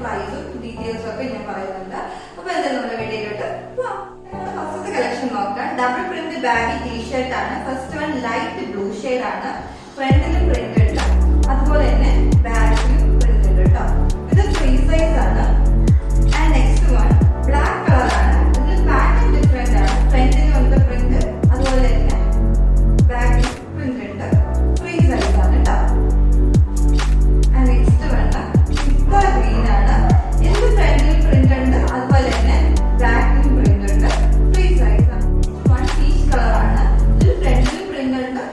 പ്രൈസും ഡീറ്റെയിൽസും ഒക്കെ ഞാൻ പറയുന്നുണ്ട്. അപ്പൊ എന്തായാലും നമ്മുടെ വീഡിയോയിലോട്ട് ഫസ്റ്റത്തെ കളക്ഷൻ നോക്കാം. ഡബിൾ പ്രിന്റ് ബാഗി ടീഷർട്ട് ആണ്. First one light blue shade ആണ്. ഫ്രണ്ടിലും പ്രിന്റ് ഉണ്ട്, അതുപോലെ തന്നെ ബാക്കിലും പ്രിന്റ് ഉണ്ട് കേട്ടോ. ഇത് ഫ്രീ സൈസ് ആണ്. And next one black colour ആണ്. ഇതിൽ പാറ്റേൺ ഡിഫറെന്റ് ആണ്. ഫ്രണ്ടിലും ഉണ്ട് പ്രിന്റ്, അതുപോലെ തന്നെ ബാക്കിലും പ്രിന്റ് ഉണ്ട്. ഫ്രീ സൈസ് ആണ് കേട്ടോ. And next one pista green ആണ്. ഇതിൽ ഫ്രണ്ടിലും പ്രിന്റ് ഉണ്ട്, അതുപോലെ തന്നെ ബാക്കിലും പ്രിന്റ് ഉണ്ട്. ഫ്രീ സൈസ് ആണ്. വൺ പീച്ച് കളർ ആണ്. ഇതിൽ ഫ്രണ്ടിലും പ്രിന്റ് ഉണ്ട്,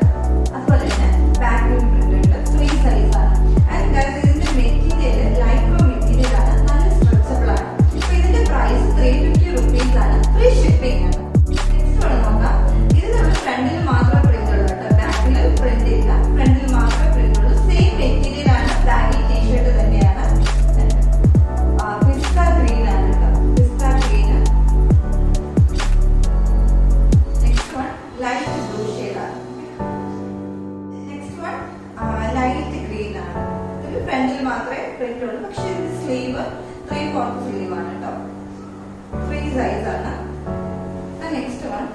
അതുപോലെ തന്നെ ബാക്കിലും പ്രിന്റ് ഉണ്ട്. ഫ്രീ സൈസ് ആണ്. ആൻഡ് ഗൈസ് ഇതിന്റെ മെറ്റീരിയൽ ലൈക്രോ മെറ്റീരിയൽ ആണ്. നല്ല സ്ട്രെച്ചബിൾ ആണ്. അപ്പൊ ഇതിന്റെ പ്രൈസ് 350 rupees ആണ്. ഫ്രീ ഷിപ്പിംഗ് ആണ്. നെക്സ്റ്റ് വൺ നോക്കാം. ഇത് നമ്മൾ ഫ്രണ്ടിൽ മാത്രമേ പ്രിന്റ് ഉള്ളൂ കേട്ടോ. ബാക്കിൽ പ്രിന്റ് ഇല്ല. ഫ്രണ്ടിൽ മാത്രമേ പ്രിന്റ് ഉള്ളൂ. സെയിം മെറ്റീരിയൽ ആണ്. ബാഗി ടീഷർട്ട് തന്നെയാണ്. പിസ്ത ഗ്രീൻ ആണ് കേട്ടോ. Pista green. Next one light blue shade ആണ്. നെക്സ്റ്റ് വൺ ലൈറ്റ് ഗ്രീൻ ആണ്. ഇതിൽ ഫ്രണ്ടിൽ മാത്രമേ പ്രിന്റ് ഉള്ളൂ, പക്ഷെ ഇത് സ്ലീവ് 3/4 സ്ലീവ് ആണ് കേട്ടോ. ഫ്രീ സൈസ് ആണ്. നെക്സ്റ്റ് വൺ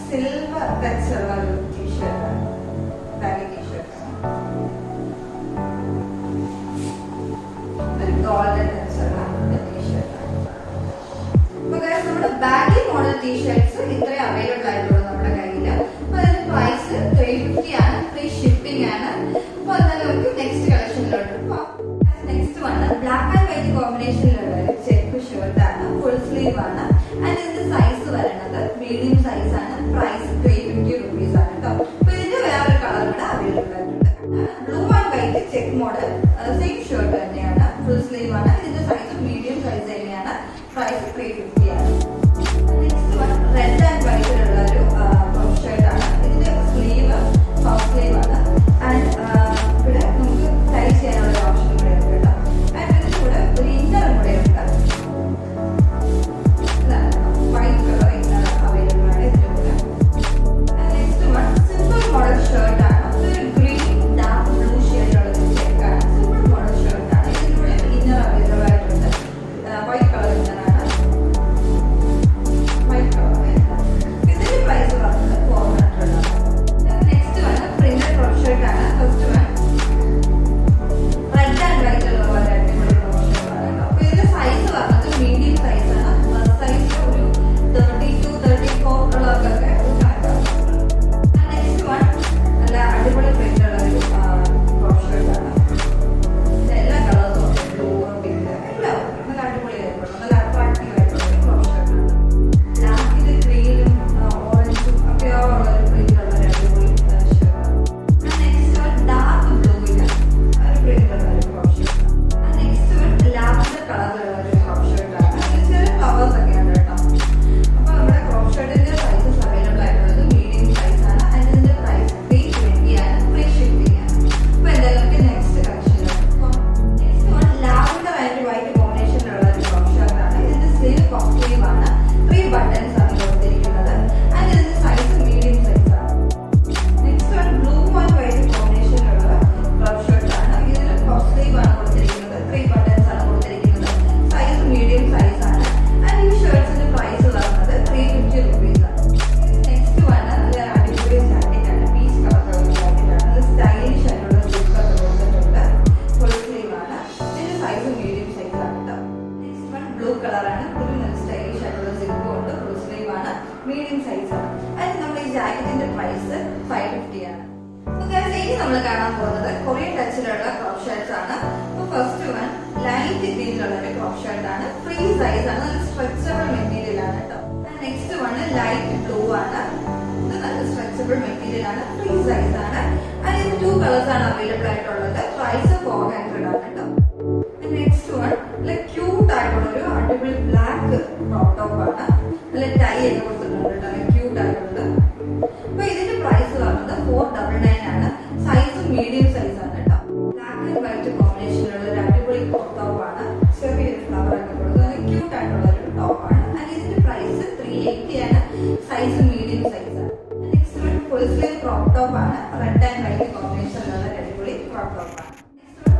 സിൽവർ ടച്ച് ഉള്ള ഒരു ടീഷർട്ട് ആണ്. ബാഗി ടീഷർട്ട് ആണ്. ഒരു ഗോൾഡൻ ടച്ച് ഉള്ള ടീഷർട്ട് ആണ്. അപ്പൊ ഗൈസ് നമ്മുടെ ബാഗി മോഡൽ ടീഷർട്ട്സ് ഇത്രയും അവൈലബിൾ ആയിട്ടുള്ളൂ നമ്മുടെ കയ്യിൽ. അപ്പൊ അതിന്റെ പ്രൈസ് 350 ആണ്. ഫ്രീ ഷിപ്പിംഗ് ആണ്. അപ്പൊ എന്നാലും നമുക്ക് നെക്സ്റ്റ് കളക്ഷനിലോട്ട് പോവാം. Next one black and white കോമ്പിനേഷനിലുള്ള ഒരു ചെക്ക് ഷർട്ട് ആണ്. ഫുൾ സ്ലീവ് ആണ്. ആൻഡ് ഇതിന്റെ സൈസ് വരുന്നത് മീഡിയം സൈസ് ആണ്. പ്രൈസ് 350 rupees ആണ് കേട്ടോ. അപ്പൊ ഇതിന്റെ വേറൊരു കളർ കൂടെ അവൈലബിൾ ആയിട്ടുണ്ട്. Blue and white check model same shirt തന്നെയാണ്. ഫുൾ സ്ലീവ് ആണ്. ഇതിന്റെ സൈസ് മീഡിയം സൈസ് തന്നെയാണ്. പ്രൈസ് 350 ആണ്. നെക്സ്റ്റ് വൺ റെഡ് ആൻഡ് വൈറ്റിലുള്ള ഒരു ഷർട്ട് ആണ്. ഇതിന്റെ സ്ലീവ് പഫ് സ്ലീവ് ആണ്. ആൻഡ് ഇവിടെ നമുക്ക് ടൈ ചെയ്യാനുള്ള ഒരു ഓപ്ഷൻ കൂടെ ഉണ്ട് കേട്ടോ. ആൻഡ് ഇതിന്റെ കൂടെ ഒരു ഇന്നറും കൂടെ ഉണ്ട്. വൈറ്റ് കളർ ഇന്നർ അവൈലബിൾ ആണ് ഇതിന്റെ കൂടെ. Next one simple model shirt ആണ്. ഒരു ഗ്രീൻ ഡാർക്ക് ബ്ലൂ ഷെയ്ഡിലുള്ള ചെക്ക് ആണ്. സിമ്പിൾ മോഡൽ ഷർട്ട് ആണ്. ഇതിന്റെ കൂടെ ഇന്നർ അവൈലബിൾ ആയിട്ടുണ്ട്. വൈറ്റ് കളർ ഇന്നറാണ്. വൈറ്റ് കളർ ഇതിന്റെ പ്രൈസ് പറഞ്ഞത് 400 ആണ്. Next one printed crop shirt ആണ്. First one red and white ഉള്ള പോലെ അടിപൊളി ക്രോപ്പ് ഷർട്ട് ആണ് കേട്ടോ. അപ്പൊ ഇതിന്റെ സൈസ് പറഞ്ഞത് മീഡിയം സൈസ് ആണ്. സൈസ് ഒരു 30 to 34 ഉള്ളവർക്കൊക്കെ കാണാം. നെക്സ്റ്റ് വൺ നല്ല അടിപൊളി പ്രിന്റ് ഉള്ള ഒരു ക്രോപ്പ് ഷർട്ട് ആണ്. എല്ലാ കളേഴ്സും ഉണ്ട്. ബ്ലൂ, പിങ്ക് എല്ലാം നല്ല അടിപൊളിയായിട്ടുള്ള നല്ല അട്രാക്റ്റീവ് ആയിട്ടുള്ള ഒരു ക്രോപ്പ് ഷർട്ട് ആണ്. ബ്ലാക്കിൽ ഗ്രീനും ഓറഞ്ചും ഒക്കെ ഉള്ള ഒരു പ്രിന്റ് ഉള്ള ഒരു അടിപൊളി ഷർട്ട് ആണ്. നെക്സ്റ്റ് വൺ ഡാർക്ക് ബ്ലൂവിന് ഒരു പ്രിന്റ് ഉള്ള ഒരു ക്രോപ്പ് ഷർട്ട് ആണ്. നെക്സ്റ്റ് വൺ ലാവൻഡർ കളറിലുള്ള ഒരു ക്രോപ്പ് ഷർട്ട് ആണ്. അതിൽ ചെറിയ ഫ്ലവേഴ്സ് ഒക്കെ ഉണ്ട് കേട്ടോ. അപ്പൊ നമ്മുടെ ക്രോപ്പ് ഷർട്ടിന്റെ സൈസസ് അവൈലബിൾ ആയിട്ടുള്ളത് മീഡിയം സൈസ് ആണ്. അതിന്റെ പ്രൈസ് 320 ആണ്. ഫ്രീ ഷിപ്പിംഗ് ആണ്. അപ്പൊ എന്തായാലും നമുക്ക് നെക്സ്റ്റ് കളക്ഷനിലോട്ട് പോകാം. Next one lavender and white കോമ്പിനേഷനിലുള്ള ഒരു ക്രോപ്പ് ഷർട്ട് ആണ്. ഇതിന്റെ സ്ലീവ് പഫ് സ്ലീവ് ആണ്. 3 buttons ആണ് കൊടുത്തിരിക്കുന്നത്. ആൻഡ് ഇതിന്റെ സൈസ് മീഡിയം സൈസ് ആണ്. Next one blue and white കോമ്പിനേഷനിലുള്ള ക്രോപ്പ് ഷർട്ട് ആണ്. ഇതിന് പഫ് സ്ലീവ് ആണ് കൊടുത്തിരിക്കുന്നത്. 3 buttons ആണ് കൊടുത്തിരിക്കുന്നത്. സൈസ് മീഡിയം സൈസ് ആണ്. ആൻഡ് ഈ ഷർട്ട്സിന്റെ പ്രൈസ് വരുന്നത് 350 rupees ആണ്. നെക്സ്റ്റ് വൺ നല്ല അടിപൊളി ജാക്കറ്റ് ആണ്. പീച്ച് കളറുള്ള ജാക്കറ്റ് ആണ്. നല്ല സ്റ്റൈലിഷ് ആയിട്ടുള്ള സിപ്പ് ഒക്കെ കൊടുത്തിട്ടുണ്ട്. ഫുൾ സ്ലീവ് ആണ്. ഇതിന്റെ സൈസ് മീഡിയം സൈസ് ആണ് കേട്ടോ. നെക്സ്റ്റ് വൺ ബ്ലൂ കളർ ആണ്. ഇതിൽ നല്ല സ്റ്റൈലിഷ് ആയിട്ടുള്ള സിപ്പ് ഉണ്ട്. ഫുൾ സ്ലീവ് ആണ്. മീഡിയം സൈസ് ആണ്. ആൻഡ് നമ്മുടെ ഈ ജാക്കറ്റിന്റെ പ്രൈസ് 550 ആണ്. ഇനി നമ്മൾ കാണാൻ പോകുന്നത് കൊറിയൻ ടച്ചിലുള്ള ക്രോപ്പ് ഷർട്ട്സ് ആണ്. അപ്പൊ ഫസ്റ്റ് വൺ ലൈറ്റ് ഗ്രീനിലുള്ള ഒരു ക്രോപ്പ് ഷർട്ട് ആണ്. ഫ്രീ സൈസ് ആണ്. നല്ല സ്ട്രെച്ചബിൾ മെറ്റീരിയൽ ആണ് കേട്ടോ. നെക്സ്റ്റ് വൺ ലൈറ്റ് ബ്ലൂ ആണ്. ഇത് നല്ല സ്ട്രെച്ചബിൾ മെറ്റീരിയൽ ആണ്. ഫ്രീ സൈസ് ആണ്. അതിന് 2 കളേഴ്സ് ആണ് അവൈലബിൾ ആയിട്ടുള്ളത്. പ്രൈസ് 400 ആണ് കേട്ടോ. നെക്സ്റ്റ് വൺ നല്ല ക്യൂട്ട് ആയിട്ടുള്ള ഒരു അടിപൊളി ബ്ലാക്ക് ക്രോപ്പ് ടോപ്പ് ആണ്. നല്ല ടൈ ഒക്കെ കൊടുത്തിട്ടുണ്ട് കേട്ടോ. നല്ല ക്യൂട്ട് ആയിട്ടുള്ളത്. അപ്പൊ ഇതിന്റെ പ്രൈസ് വരുന്നത് 499 ആണ്. സൈസ് മീഡിയം സൈസ് ആണ് കേട്ടോ. ബ്ലാക്ക് ആൻഡ് വൈറ്റ് കോമ്പിനേഷനിലുള്ള ഒരു അടിപൊളി ക്രോപ്പ് ടോപ്പ് ആണ്. ചെറിയൊരു ഫ്ലവർ ഒക്കെ കൊടുത്ത് നല്ല ക്യൂട്ട് ആയിട്ടുള്ള ഒരു ടോപ്പ് ആണ്. ആൻഡ് ഇതിന്റെ പ്രൈസ് 380 ആണ്. സൈസ് മീഡിയം സൈസ് ആണ്. Next one full sleeve crop top ആണ്. റെഡ് ആൻഡ് വൈറ്റ് കോമ്പിനേഷനിലുള്ള അടിപൊളി ക്രോപ്പ് ടോപ്പ് ആണ്. നെക്സ്റ്റ്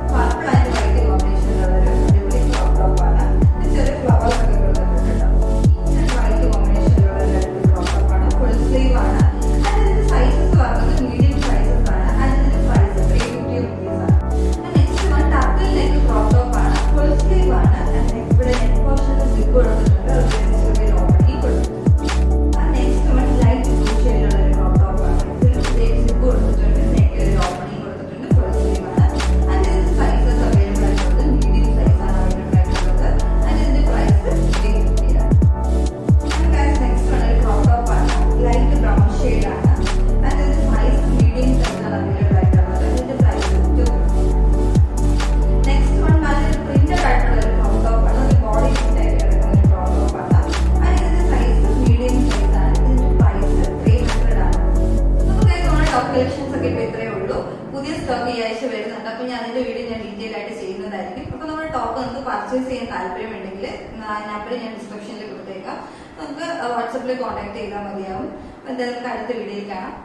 പുതിയ സ്റ്റോക്ക് ഈ ആഴ്ച വരുന്നുണ്ട്. അപ്പൊ ഞാൻ അതിന്റെ വീഡിയോ ഞാൻ ഡീറ്റെയിൽ ആയിട്ട് ചെയ്യുന്നതായിരിക്കും. അപ്പൊ നമ്മുടെ ടോപ്പ് നിങ്ങൾക്ക് പർച്ചേസ് ചെയ്യാൻ താല്പര്യമുണ്ടെങ്കിൽ നമ്പർ ഞാൻ ഡിസ്ക്രിപ്ഷനിൽ കൊടുത്തേക്കാം. നമുക്ക് വാട്സപ്പിൽ കോൺടാക്ട് ചെയ്താൽ മതിയാവും. എന്തായാലും അടുത്ത വീഡിയോയിൽ കാണാം.